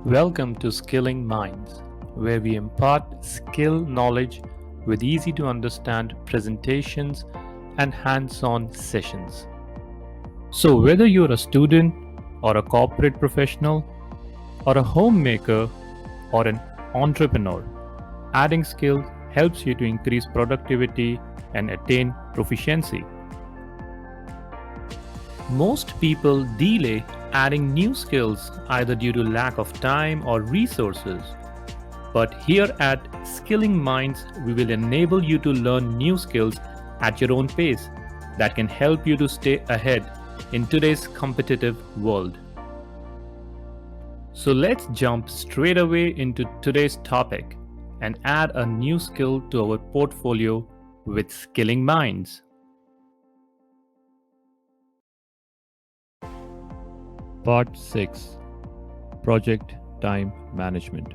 Welcome to Skilling Minds, where we impart skill knowledge with easy to understand presentations and hands on sessions. So, whether you're a student or a corporate professional or a homemaker or an entrepreneur, adding skills helps you to increase productivity and attain proficiency. Most people delay adding new skills either due to lack of time or resources. But here at Skilling Minds, we will enable you to learn new skills at your own pace that can help you to stay ahead in today's competitive world. So let's jump straight away into today's topic and add a new skill to our portfolio with Skilling Minds. Part 6: Project Time Management.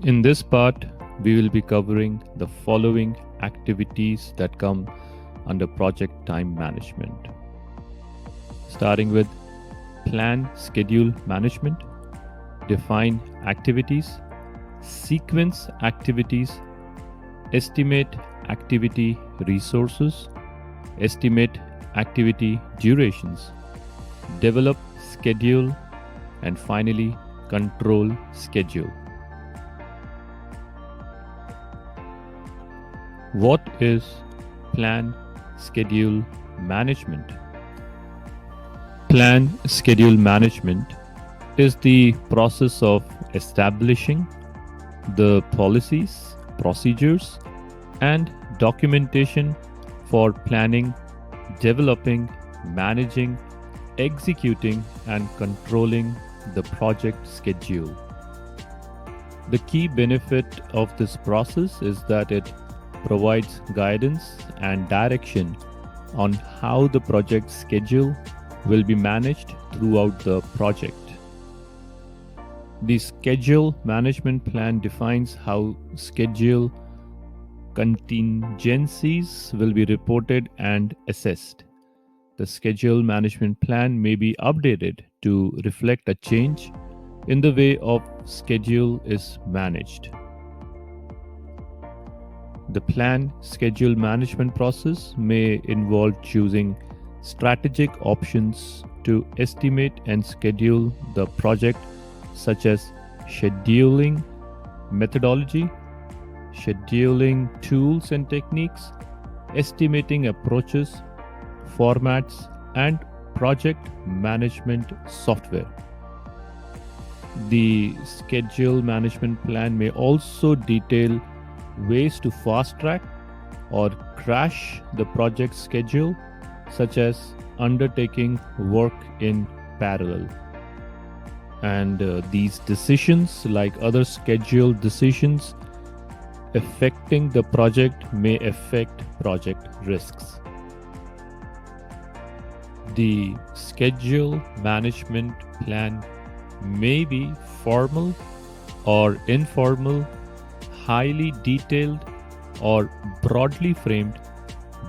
In this part, we will be covering the following activities that come under project time management. Starting with plan schedule management, define activities, sequence activities, estimate activity resources, estimate activity durations, develop schedule, and finally control schedule. What is plan schedule management? Plan schedule management is the process of establishing the policies, procedures, and documentation for planning, developing, managing, executing, and controlling the project schedule. The key benefit of this process is that it provides guidance and direction on how the project schedule will be managed throughout the project. The schedule management plan defines how schedule contingencies will be reported and assessed. The schedule management plan may be updated to reflect a change in the way of schedule is managed. The plan schedule management process may involve choosing strategic options to estimate and schedule the project, such as scheduling methodology, scheduling tools and techniques, estimating approaches, formats, and project management software. The schedule management plan may also detail ways to fast track or crash the project schedule, such as undertaking work in parallel. And these decisions, like other schedule decisions affecting the project, may affect project risks. The schedule management plan may be formal or informal, highly detailed or broadly framed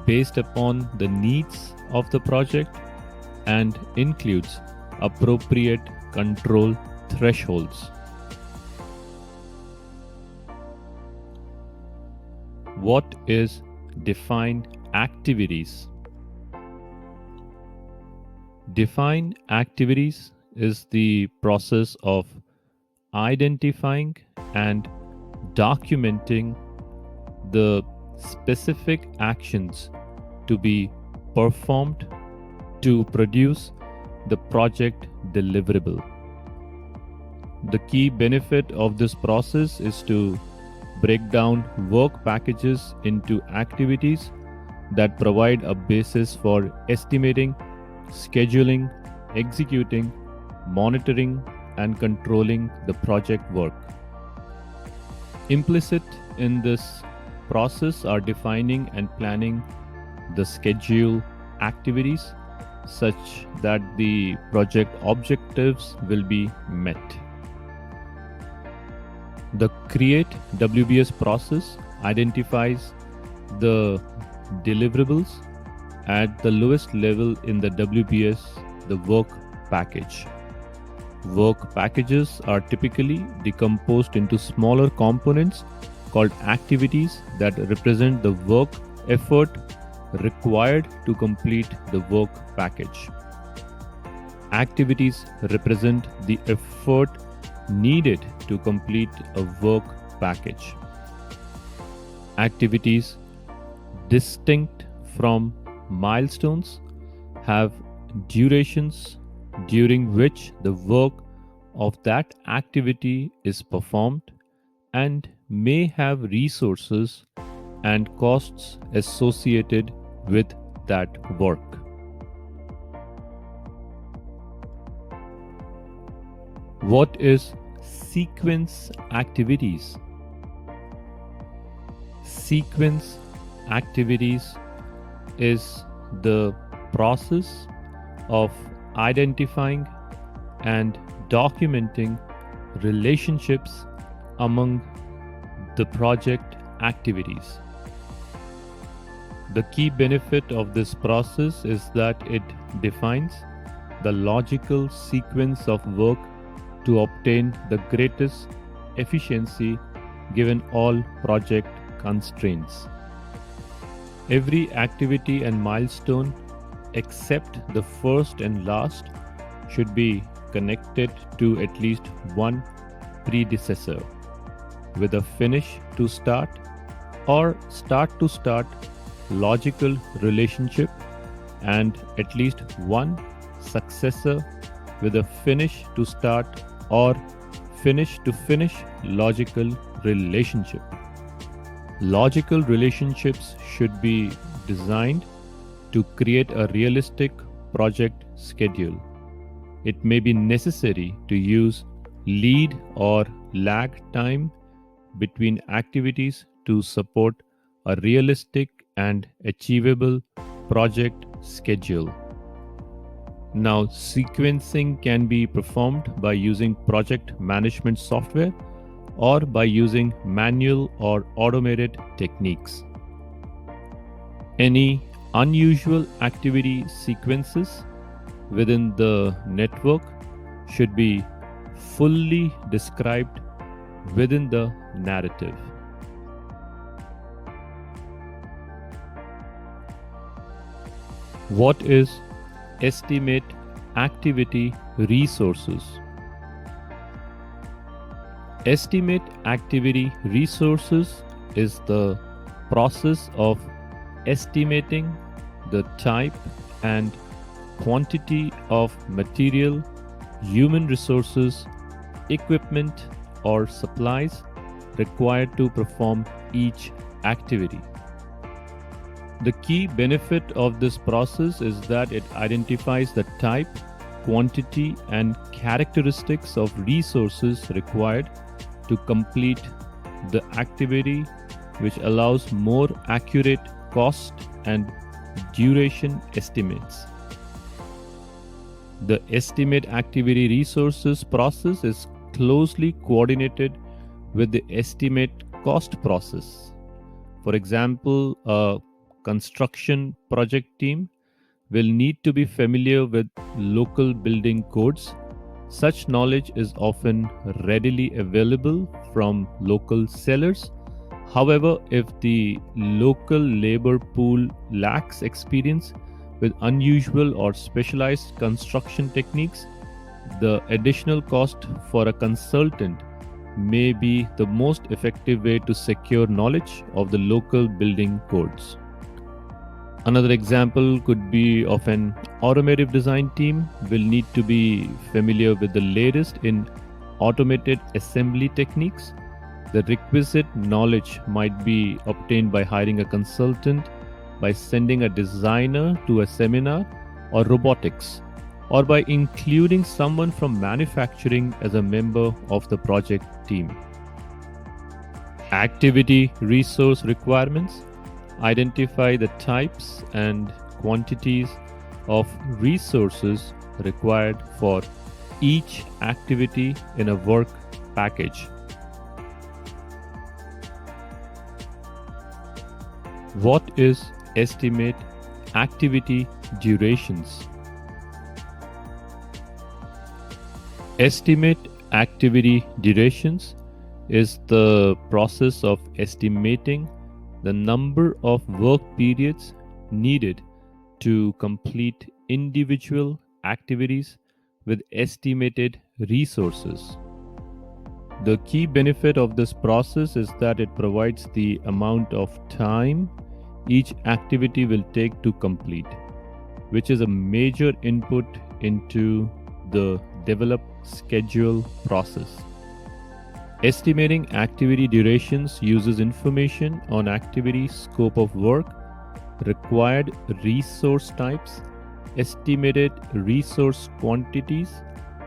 based upon the needs of the project, and includes appropriate control thresholds. What is defined activities? Defined activities is the process of identifying and documenting the specific actions to be performed to produce the project deliverable. The key benefit of this process is to break down work packages into activities that provide a basis for estimating, scheduling, executing, monitoring, and controlling the project work. Implicit in this process are defining and planning the schedule activities such that the project objectives will be met. The Create WBS process identifies the deliverables at the lowest level in the WBS, the work package. Work packages are typically decomposed into smaller components called activities that represent the work effort required to complete the work package. Activities represent the effort needed to complete a work package. Activities distinct from milestones have durations during which the work of that activity is performed and may have resources and costs associated with that work. What is sequence activities? Sequence activities is the process of identifying and documenting relationships among the project activities. The key benefit of this process is that it defines the logical sequence of work to obtain the greatest efficiency given all project constraints. Every activity and milestone except the first and last should be connected to at least one predecessor with a finish to start or start to start logical relationship and at least one successor with a finish to start or finish to finish logical relationship. Logical relationships should be designed to create a realistic project schedule. It may be necessary to use lead or lag time between activities to support a realistic and achievable project schedule. Now, sequencing can be performed by using project management software or by using manual or automated techniques. Any unusual activity sequences within the network should be fully described within the narrative. What is estimate activity resources? Estimate activity resources is the process of estimating the type and quantity of material, human resources, equipment, or supplies required to perform each activity. The key benefit of this process is that it identifies the type, quantity, and characteristics of resources required to complete the activity, which allows more accurate cost and duration estimates. The estimate activity resources process is closely coordinated with the estimate cost process. For example, a construction project team will need to be familiar with local building codes. Such knowledge is often readily available from local sellers. However, if the local labor pool lacks experience with unusual or specialized construction techniques, the additional cost for a consultant may be the most effective way to secure knowledge of the local building codes. Another example could be of an automotive design team will need to be familiar with the latest in automated assembly techniques. The requisite knowledge might be obtained by hiring a consultant, by sending a designer to a seminar, or robotics, or by including someone from manufacturing as a member of the project team. Activity resource requirements identify the types and quantities of resources required for each activity in a work package. What is estimate activity durations? Estimate activity durations is the process of estimating the number of work periods needed to complete individual activities with estimated resources. The key benefit of this process is that it provides the amount of time each activity will take to complete, which is a major input into the develop schedule process. Estimating activity durations uses information on activity scope of work, required resource types, estimated resource quantities,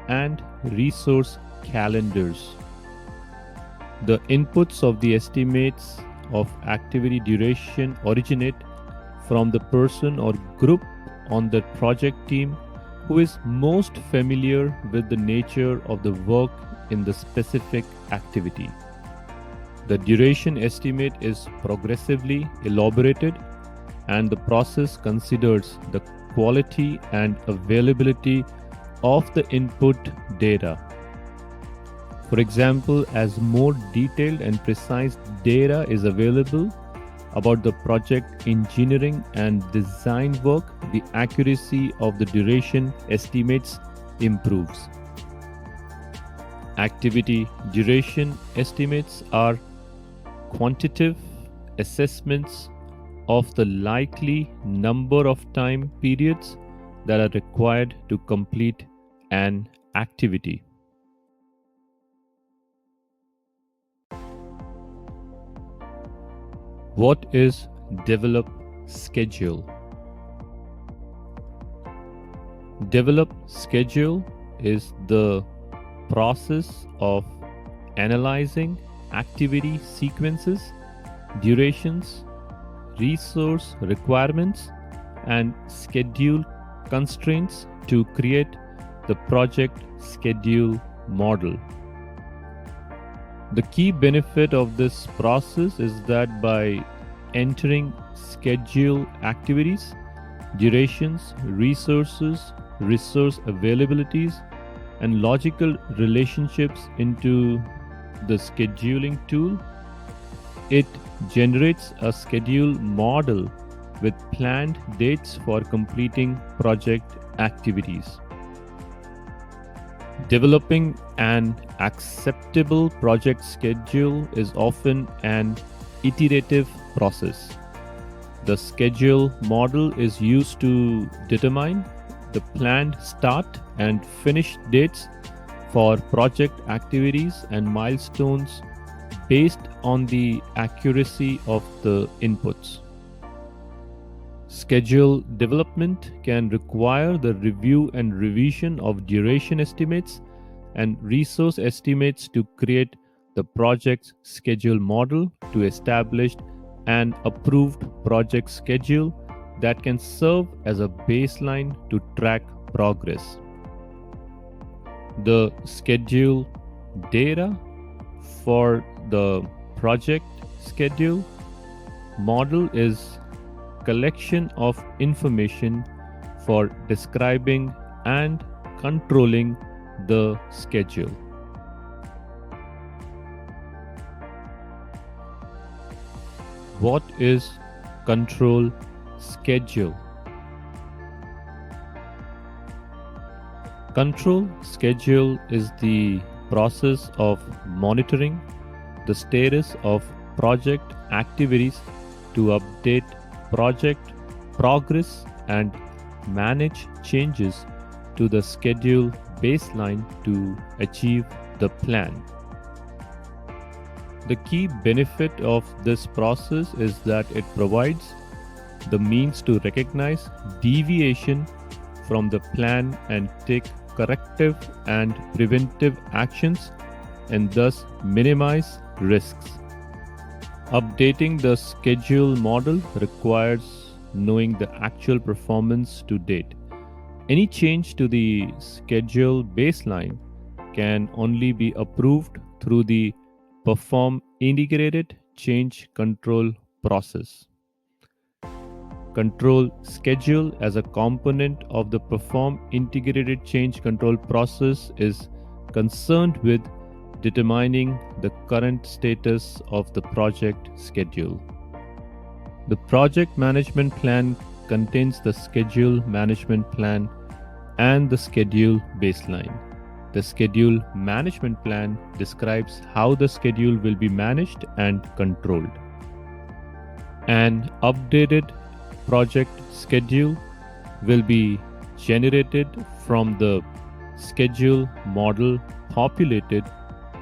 and resource calendars. The inputs of the estimates of activity duration originate from the person or group on the project team who is most familiar with the nature of the work in the specific activity. The duration estimate is progressively elaborated, and the process considers the quality and availability of the input data. For example, as more detailed and precise data is available about the project engineering and design work, the accuracy of the duration estimates improves. Activity duration estimates are quantitative assessments of the likely number of time periods that are required to complete an activity. What is develop schedule? Develop schedule is the process of analyzing activity sequences, durations, resource requirements, and schedule constraints to create the project schedule model. The key benefit of this process is that by entering schedule activities, durations, resources, resource availabilities, and logical relationships into the scheduling tool, it generates a schedule model with planned dates for completing project activities. Developing an acceptable project schedule is often an iterative process. The schedule model is used to determine the planned start and finish dates for project activities and milestones based on the accuracy of the inputs. Schedule development can require the review and revision of duration estimates and resource estimates to create the project's schedule model to establish an approved project schedule that can serve as a baseline to track progress. The schedule data for the project schedule model is collection of information for describing and controlling the schedule. What is control schedule? Control schedule is the process of monitoring the status of project activities to update project progress and manage changes to the schedule baseline to achieve the plan. The key benefit of this process is that it provides the means to recognize deviation from the plan and take corrective and preventive actions and thus minimize risks. Updating the schedule model requires knowing the actual performance to date. Any change to the schedule baseline can only be approved through the Perform Integrated Change Control process. Control schedule as a component of the Perform Integrated Change Control process is concerned with determining the current status of the project schedule. The project management plan contains the schedule management plan and the schedule baseline. The schedule management plan describes how the schedule will be managed and controlled. An updated project schedule will be generated from the schedule model populated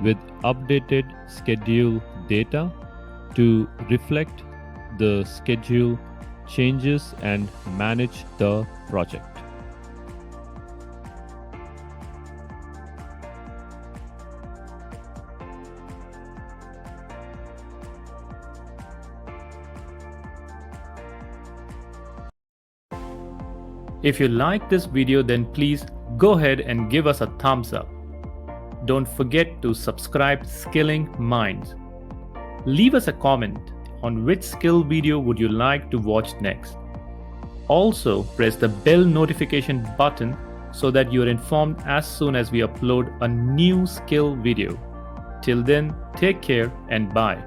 with updated schedule data to reflect the schedule changes and manage the project. If you like this video, then please go ahead and give us a thumbs up. Don't forget to subscribe Skilling Minds. Leave us a comment on which skill video would you like to watch next. Also, press the bell notification button so that you're informed as soon as we upload a new skill video. Till then, take care and bye.